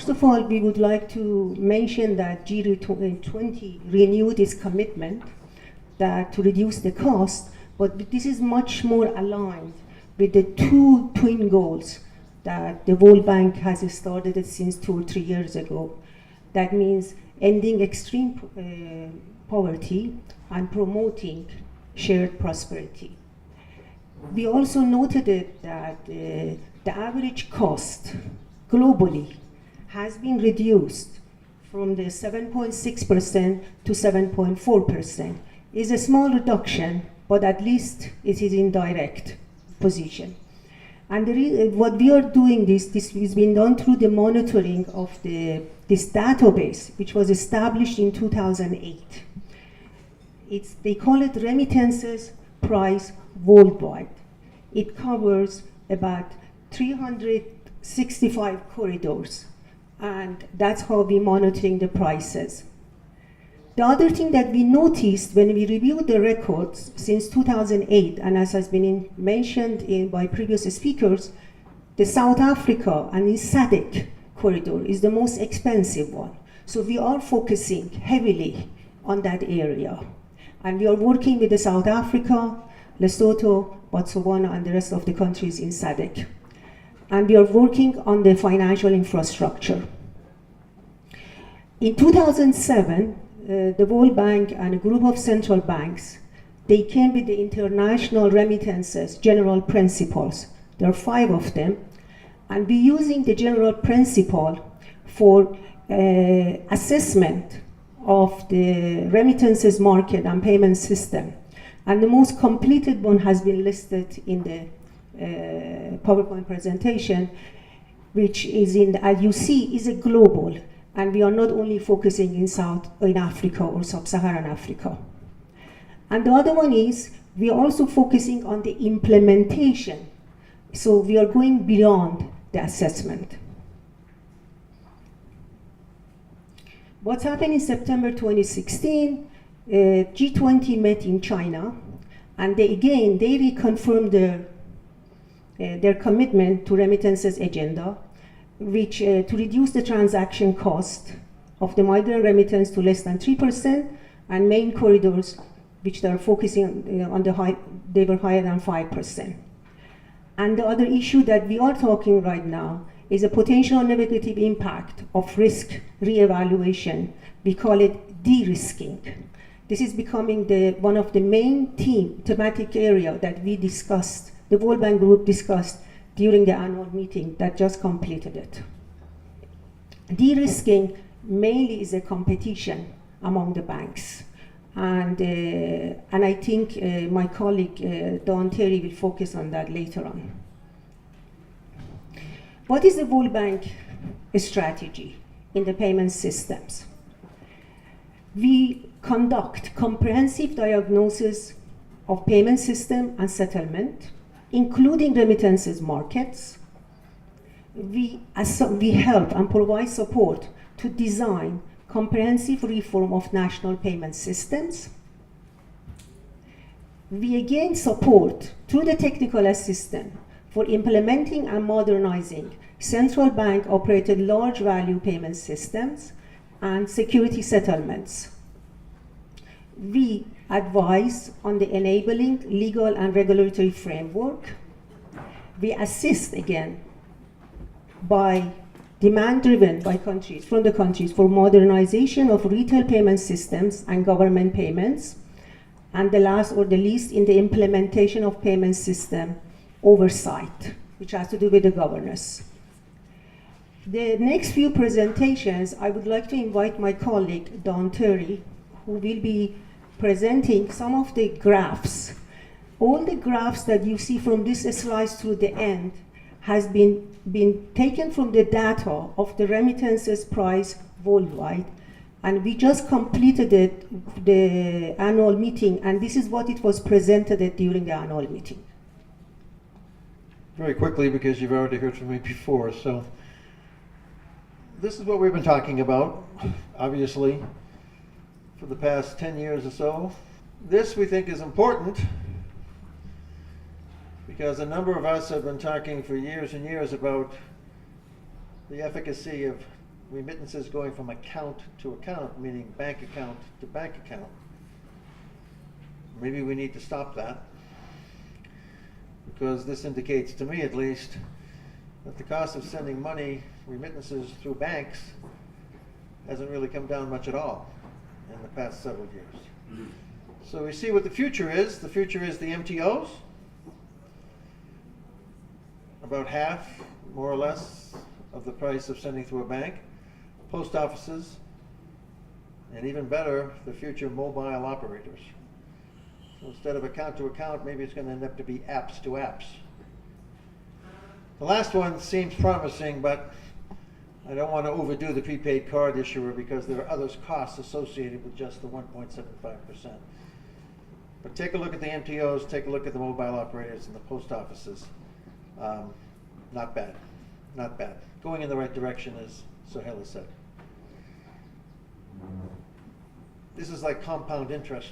First of all, we would like to mention that G20 renewed its commitment to reduce the cost, but this is much more aligned with the two twin goals that the World Bank has started since 2 or 3 years ago. That means ending extreme poverty and promoting shared prosperity. We also noted that the average cost globally has been reduced from the 7.6% to 7.4%. It's a small reduction, but at least it is in direct position. And what we are doing, this has been done through the monitoring of this database, which was established in 2008. They call it Remittances Price Worldwide. It covers about 365 corridors, and that's how we're monitoring the prices. The other thing that we noticed when we reviewed the records since 2008, and as has been mentioned by previous speakers, the South Africa and the SADC corridor is the most expensive one. So we are focusing heavily on that area. And we are working with the South Africa, Lesotho, Botswana, and the rest of the countries in SADC. And we are working on the financial infrastructure. In 2007, the World Bank and a group of central banks, they came with the international remittances general principles. There are 5 of them. And we're using the general principle for assessment of the remittances market and payment system. And the most completed one has been listed in the PowerPoint presentation, which is as you see, is a global. And we are not only focusing in Africa or sub-Saharan Africa. And the other one is, we are also focusing on the implementation. So we are going beyond the assessment. What's happened in September 2016, G20 met in China, and they reconfirmed their commitment to remittances agenda, which to reduce the transaction cost of the migrant remittance to less than 3%, and main corridors, which they are focusing on they were higher than 5%. And the other issue that we are talking right now is a potential negative impact of risk reevaluation. We call it de-risking. This is becoming one of the main thematic area that we discussed, the World Bank Group discussed during the annual meeting that just completed it. De-risking mainly is a competition among the banks. And I think my colleague Don Terry will focus on that later on. What is the World Bank strategy in the payment systems? We conduct comprehensive diagnosis of payment system and settlement, including remittances markets. We help and provide support to design comprehensive reform of national payment systems. We again support, through the technical assistance, for implementing and modernizing central bank operated large value payment systems and security settlements. We advise on the enabling legal and regulatory framework. We assist again by demand driven by countries, from the countries, for modernization of retail payment systems and government payments. And the last or the least, in the implementation of payment system oversight, which has to do with the governance. The next few presentations, I would like to invite my colleague, Don Terry, who will be presenting some of the graphs. All the graphs that you see from this slide through the end has been taken from the data of the remittances price worldwide. And we just completed the annual meeting, and this is what it was presented at during the annual meeting. Very quickly, because you've already heard from me before. So this is what we've been talking about, obviously, for the past 10 years or so. This we think is important because a number of us have been talking for years and years about the efficacy of remittances going from account to account, meaning bank account to bank account. Maybe we need to stop that, because this indicates, to me at least, that the cost of sending money, remittances through banks, hasn't really come down much at all in the past several years. So we see what the future is. The future is the MTOs, about half, more or less, of the price of sending through a bank. Post offices, and even better, the future mobile operators. So instead of account to account, maybe it's going to end up to be apps to apps. The last one seems promising, but I don't want to overdo the prepaid card issuer because there are other costs associated with just the 1.75%. But take a look at the MTOs, take a look at the mobile operators and the post offices. Not bad, not bad. Going in the right direction, as Soheilya said. This is like compound interest.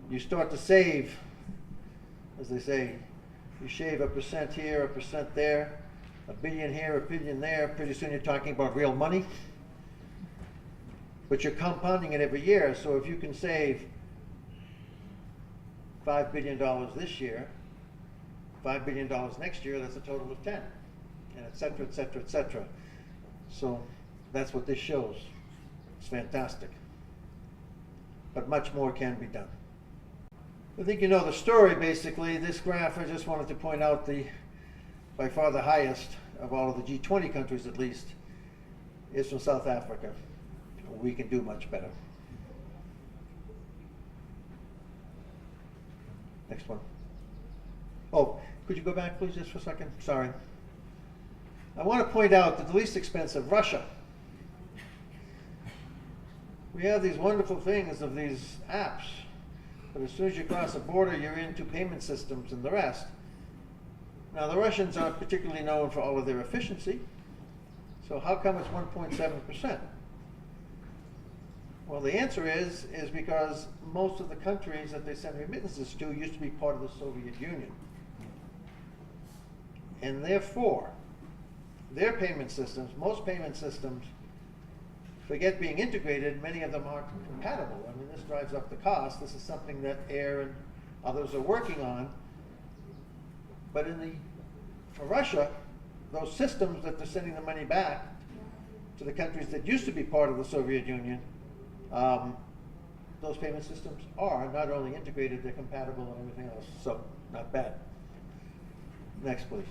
You start to save, as they say, you shave 1% here, 1% there, $1 billion here, $1 billion there. Pretty soon you're talking about real money. But you're compounding it every year, so if you can save $5 billion this year, $5 billion next year, that's a total of 10, and et cetera, et cetera, et cetera. So that's what this shows. It's fantastic. But much more can be done. I think you know the story, basically. This graph, I just wanted to point out the, by far the highest of all of the G20 countries, at least, is from South Africa. We can do much better. Next one. Oh, could you go back, please, just for a second? Sorry. I want to point out that the least expensive, Russia. We have these wonderful things of these apps, but as soon as you cross a border, you're into payment systems and the rest. Now, the Russians aren't particularly known for all of their efficiency, so how come it's 1.7%? Well, the answer is because most of the countries that they send remittances to used to be part of the Soviet Union. And therefore, their payment systems, most payment systems, forget being integrated, many of them aren't compatible. I mean, this drives up the cost. This is something that AIR and others are working on. But for Russia, those systems that they're sending the money back to the countries that used to be part of the Soviet Union, those payment systems are not only integrated, they're compatible and everything else. So, not bad. Next, please.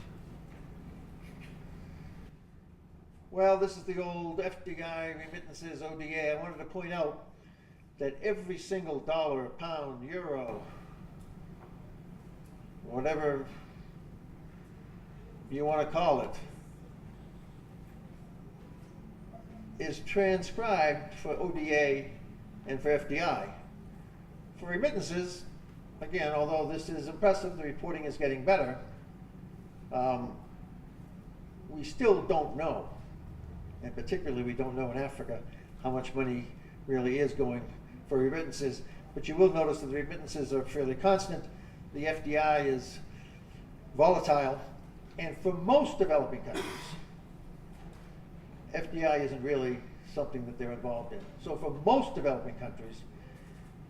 Well, this is the old FDI remittances, ODA. I wanted to point out that every single dollar, pound, euro, whatever you want to call it, is transcribed for ODA and for FDI. For remittances, again, although this is impressive, the reporting is getting better, we still don't know. And particularly, we don't know in Africa how much money really is going for remittances. But you will notice that the remittances are fairly constant. The FDI is volatile. And for most developing countries, FDI isn't really something that they're involved in. So for most developing countries,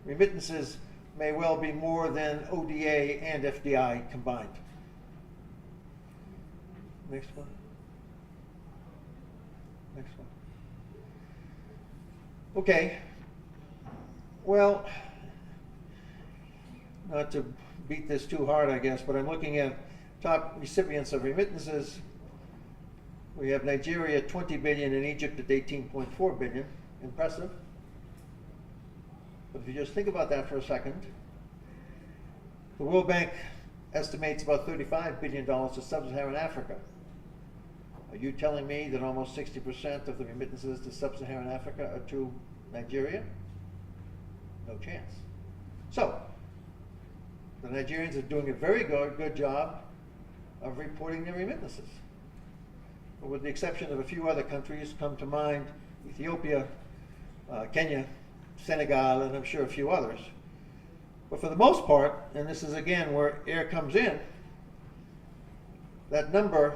remittances may well be more than ODA and FDI combined. Next one. Next one. Okay. Well, not to beat this too hard, I guess, but I'm looking at top recipients of remittances. We have Nigeria at 20 billion and Egypt at 18.4 billion. Impressive. But if you just think about that for a second, the World Bank estimates about $35 billion to sub-Saharan Africa. Are you telling me that almost 60% of the remittances to sub-Saharan Africa are to Nigeria? No chance. So, the Nigerians are doing a very good job of reporting their remittances. But with the exception of a few other countries come to mind, Ethiopia, Kenya, Senegal, and I'm sure a few others. But for the most part, and this is again where AIR comes in, that number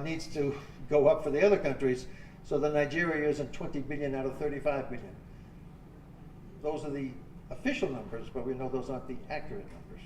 needs to go up for the other countries. so that Nigeria isn't 20 billion out of 35 billion. Those are the official numbers, but we know those aren't the accurate numbers.